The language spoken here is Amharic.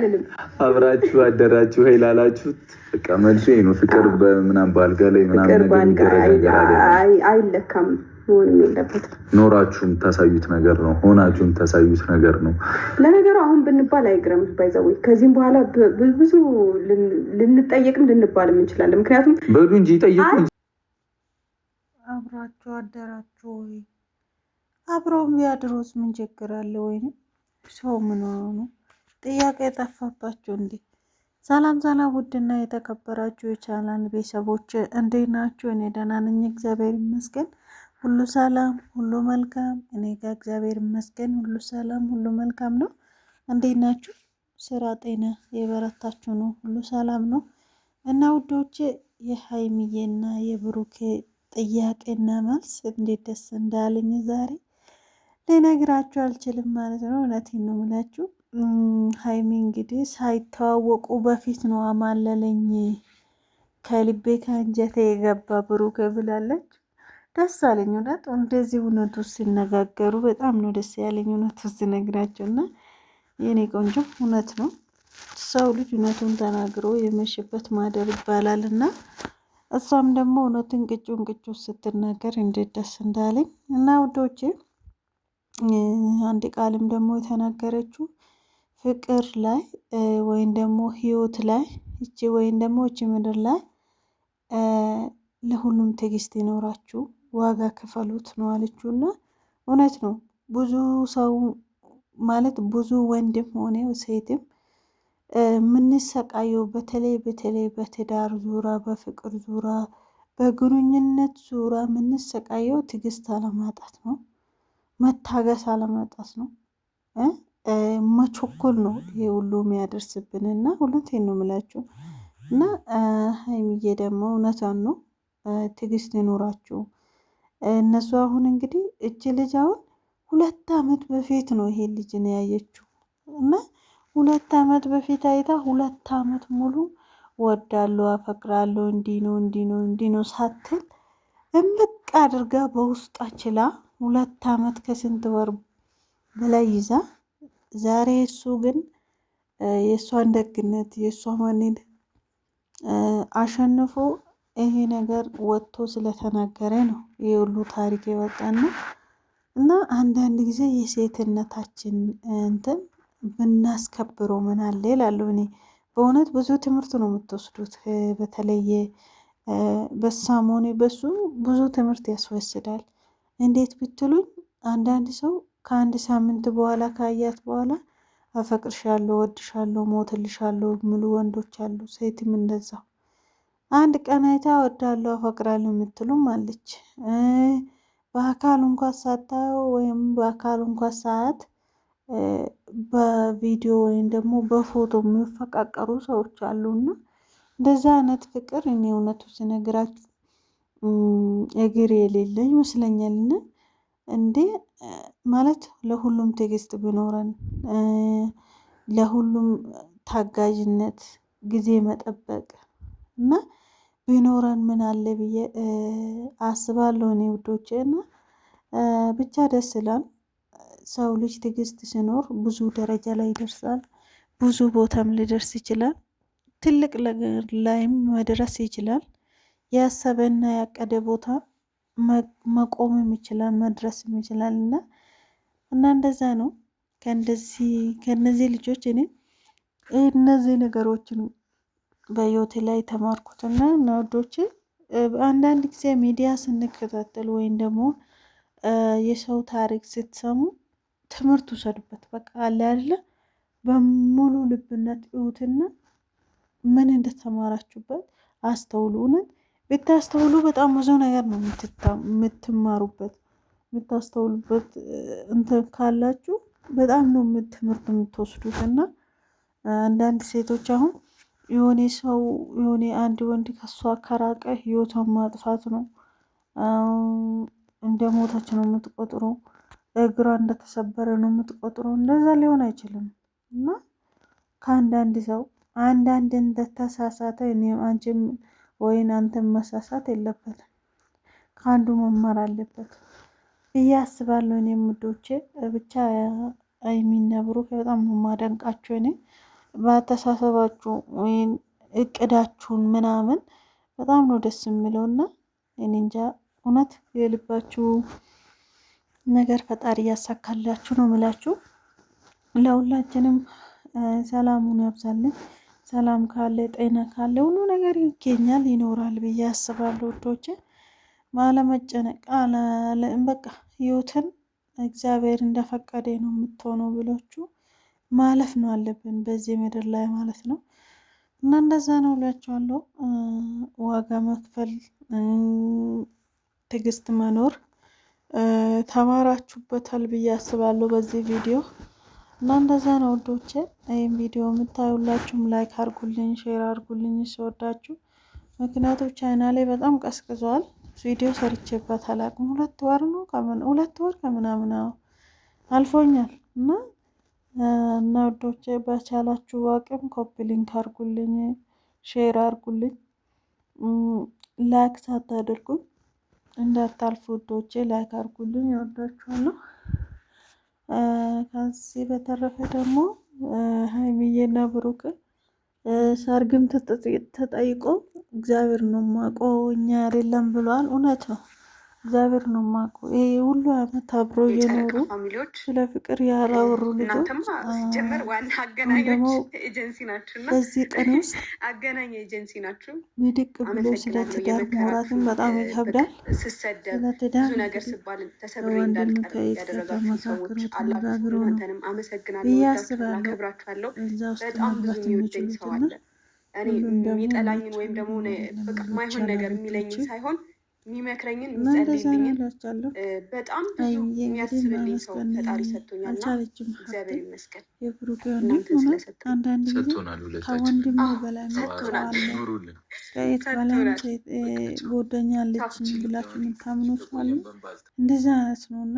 አልልም። አብራችሁ አደራችሁ ወይ ላላችሁት በቃ መልሱ ይሄ ነው። ፍቅር በምናምን ባልጋ ላይ ምናምን አይለካም፣ መሆንም የለበትም። ኖራችሁም ታሳዩት ነገር ነው፣ ሆናችሁም ታሳዩት ነገር ነው። ለነገሩ አሁን ብንባል አይግረም ባይዘው ከዚህም በኋላ ብዙ ልንጠየቅም ልንባልም እንችላለን። ምክንያቱም በሉ እንጂ ጠይቁ። አብራችሁ አደራችሁ ወይ? አብረው ቢያድሩስ ምን ችግር አለ? ወይንም ሰው ምን ሆኖ ጥያቄ የጠፋባችሁ እንዴ? ሰላም ሰላም፣ ውድና የተከበራችሁ የቻናል ቤተሰቦች እንዴት ናችሁ? እኔ ደህና ነኝ፣ እግዚአብሔር ይመስገን። ሁሉ ሰላም፣ ሁሉ መልካም። እኔ ጋር እግዚአብሔር ይመስገን ሁሉ ሰላም፣ ሁሉ መልካም ነው። እንዴት ናችሁ? ስራ፣ ጤና የበረታችሁ ነው? ሁሉ ሰላም ነው? እና ውዶቼ የሀይሚዬና የብሩኬ ጥያቄና መልስ እንዴት ደስ እንዳለኝ ዛሬ ልነግራችሁ አልችልም ማለት ነው። እውነቴን ነው የምላችሁ። ሀይሚ እንግዲህ ሳይተዋወቁ በፊት ነው አማለለኝ ከልቤ ከአንጀቴ የገባ ብሩክ ብላለች። ደስ አለኝ እውነት። እንደዚህ እውነቱ ሲነጋገሩ በጣም ነው ደስ ያለኝ እውነቱ ሲነግራቸው እና የኔ ቆንጆ እውነት ነው። ሰው ልጅ እውነቱን ተናግሮ የመሸበት ማደር ይባላል እና እሷም ደግሞ እውነትን ቅጩ ስትናገር እንዴት ደስ እንዳለኝ እና ውዶቼ አንድ ቃልም ደግሞ የተናገረችው ፍቅር ላይ ወይም ደግሞ ህይወት ላይ ወይም ደግሞ እቺ ምድር ላይ ለሁሉም ትዕግስት ይኖራችሁ ዋጋ ክፈሉት ነው አለችው እና እውነት ነው። ብዙ ሰው ማለት ብዙ ወንድም ሆነ ሴትም የምንሰቃየው በተለይ በትዳር ዙራ በፍቅር ዙራ በግንኙነት ዙራ የምንሰቃየው ትዕግስት አለማጣት ነው፣ መታገስ አለማጣት ነው፣ መቸኮል ነው ይሄ ሁሉ የሚያደርስብን እና እውነቴን ነው የምላችሁ እና ሀይሚዬ ደግሞ እውነቷን ነው። ትዕግስት ይኖራችሁ። እነሱ አሁን እንግዲህ እች ልጅ አሁን 2 ዓመት በፊት ነው ይሄ ልጅ ነው ያየችው እና 2 ዓመት በፊት አይታ 2 ዓመት ሙሉ ወዳለሁ አፈቅራለሁ እንዲህ ነው ሳትል እምቅ አድርጋ በውስጧ ችላ 2 ዓመት ከስንት ወር በላይ ይዛ ዛሬ እሱ ግን የእሷን ደግነት የእሷ ማንነት አሸንፎ ይሄ ነገር ወጥቶ ስለተናገረ ነው ይሄ ሁሉ ታሪክ የወጣና እና አንዳንድ ጊዜ የሴትነታችን እንትን ብናስከብረው ምን አለ ይላሉ። እኔ በእውነት ብዙ ትምህርት ነው የምትወስዱት። በተለየ በሳም ሆነ በሱ ብዙ ትምህርት ያስወስዳል። እንዴት ብትሉኝ አንዳንድ ሰው ከአንድ ሳምንት በኋላ ካያት በኋላ አፈቅርሻለሁ፣ ወድሻለሁ፣ ሞትልሻለሁ ሙሉ ወንዶች አሉ። ሴትም እንደዛው አንድ ቀን አይታ ወዳለሁ አፈቅራለሁ የምትሉም አለች። በአካል እንኳን ሳታየው ወይም በአካል እንኳን ሰዓት በቪዲዮ ወይም ደግሞ በፎቶ የሚፈቃቀሩ ሰዎች አሉና እንደዛ አይነት ፍቅር እኔ እውነቱ ስነግራችሁ እግር የሌለ ይመስለኛልና እንዴ ማለት ለሁሉም ትዕግስት ቢኖረን ለሁሉም ታጋዥነት ጊዜ መጠበቅ እና ቢኖረን ምን አለ ብዬ አስባለሁ እኔ ውዶቼ። እና ብቻ ደስ ይላል። ሰው ልጅ ትዕግስት ሲኖር ብዙ ደረጃ ላይ ይደርሳል፣ ብዙ ቦታም ሊደርስ ይችላል፣ ትልቅ ነገር ላይም መድረስ ይችላል። ያሰበና ያቀደ ቦታ መቆምም ይችላል፣ መድረስም ይችላል እና እንደዛ ነው። ከነዚህ ልጆች እኔ እነዚህ ነገሮችን በህይወቴ ላይ ተማርኩትና ናውዶች አንዳንድ ጊዜ ሚዲያ ስንከታተል ወይም ደግሞ የሰው ታሪክ ስትሰሙ ትምህርት ውሰዱበት። በቃ አለ አይደለ በሙሉ ልብነት እዩትና ምን እንደተማራችሁበት አስተውሉ። እውነት ብታስተውሉ በጣም ብዙ ነገር ነው የምትማሩበት የምታስተውሉበት እንትን ካላችሁ በጣም ነው ትምህርት የምትወስዱት። እና አንዳንድ ሴቶች አሁን የሆነ ሰው የሆነ አንድ ወንድ ከሷ ከራቀ ህይወቷን ማጥፋት ነው፣ እንደ ሞተች ነው የምትቆጥረው፣ እግሯ እንደተሰበረ ነው የምትቆጥረው። እንደዛ ሊሆን አይችልም። እና ከአንዳንድ ሰው አንዳንድ እንደተሳሳተ እኔም አንቺም ወይን አንተም መሳሳት የለበትም፣ ከአንዱ መማር አለበት ብዬ አስባለሁ። እኔም ውዶቼ ብቻ ሀይሚና ብሩክ በጣም ነው የማደንቃቸው። እኔ በአተሳሰባችሁ ወይም እቅዳችሁን ምናምን በጣም ነው ደስ የሚለው እና እኔ እንጃ እውነት የልባችሁ ነገር ፈጣሪ እያሳካላችሁ ነው ምላችሁ። ለሁላችንም ሰላሙን ያብዛልን። ሰላም ካለ ጤና ካለ ሁሉ ነገር ይገኛል ይኖራል ብዬ አስባለሁ። ወዶቼ ማለመጨነቅ በቃ ህይወትን እግዚአብሔር እንደፈቀደ ነው የምትሆነው ብላችሁ ማለፍ ነው አለብን በዚህ ምድር ላይ ማለት ነው። እና እንደዛ ነው እላችኋለሁ። ዋጋ መክፈል፣ ትዕግስት መኖር ተማራችሁበታል ብዬ አስባለሁ በዚህ ቪዲዮ እና እንደዛ ነው ወዶቼ። ይህም ቪዲዮ የምታዩላችሁም ላይክ አርጉልኝ፣ ሼር አርጉልኝ ሲወዳችሁ። ምክንያቱም ቻናሌ በጣም ቀዝቅዟል። ቪዲዮ ሰርቼበት አላቅም። 2 ወር ከምናምን አልፎኛል እና ወዶቼ በቻላችሁ አቅም ኮፒ ሊንክ አርጉልኝ፣ ሼር አርጉልኝ። ላይክ ሳታደርጉኝ እንዳታልፉ ወዶቼ፣ ላይክ አርጉልኝ። ይወዳችኋለሁ። ከዚህ በተረፈ ደግሞ ሀይሚዬና ብሩክ ሰርግም ተጠይቆ እግዚአብሔር ነው የማውቀው እኛ አይደለም ብሏል። እውነት ነው፣ እግዚአብሔር ነው የማውቀው። ይሄ ሁሉ አመት አብሮ እየኖሩ ስለ ፍቅር ያላወሩ ልጆች ደግሞ በዚህ ቀን ውስጥ ምድቅ ብሎ ስለ ትዳር ማውራትን በጣም ይከብዳል። ስለ ትዳር ወንድም ከየት ከተመካከሩ ተነጋግሮ ነው ብዬ አስባለሁ። እዛ ውስጥ መግባት የሚችሉትና ሁሉም ደግሞ ማይሆን ነገር የሚለኝ ሳይሆን የሚመክረኝን የሚጸልይልኝን በጣም ብዙ የሚያስብልኝ ሰው ፈጣሪ ሰጥቶኛልና እግዚአብሔር ይመስገን። አንዳንድ ጊዜ ከወንድም በላይ ሰጥቶናል። ከየት በላይ ወደኛለች ብላችሁ የምታምኑ ሰው አለ። እንደዛ ነው እና